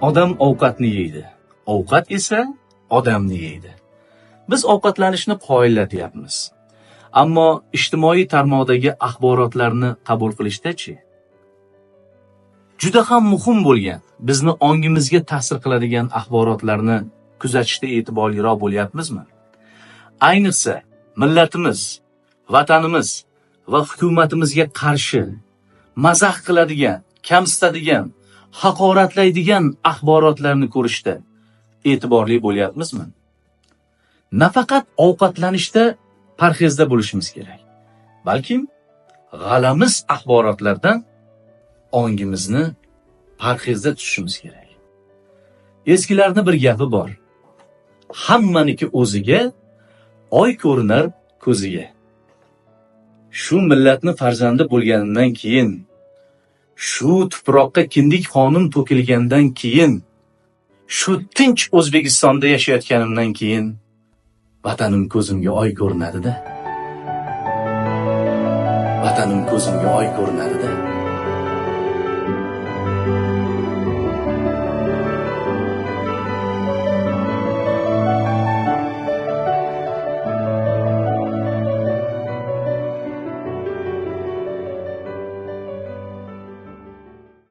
Odam ovqatni yeydi. Ovqat esa odamni yeydi. Biz ovqatlanishni qoyillatyapmiz. Ammo ijtimoiy tarmoqdagi axborotlarni qabul qilishda-chi? Juda ham muhim bo'lgan, bizni ongimizga ta'sir qiladigan axborotlarni kuzatishda e'tiborliroq bo'lyapmizmi? Ayniqsa, millatimiz, vatanimiz va hukumatimizga qarshi mazax qiladigan, kamsitadigan, haqoratlaydigan axborotlarni ko'rishda e'tiborli bo'lyapmizmi? Nafaqat ovqatlanishda parhezda bo'lishimiz kerak, balkim g'alamiz axborotlardan ongimizni parhezda tutishimiz kerak. Eskilarning bir gapi bor. Hammaniki o'ziga, oy ko'rinar ko'ziga. Shu millatni farzandi bo'lganimdan keyin, shu tuproqqa kindik xonim to'kilgandan keyin, shu tinch O'zbekistonda yashayotganimdan keyin vatanim ko'zimga oy ko'rinadi-da. Vatanim ko'zimga oy ko'rinadi-da.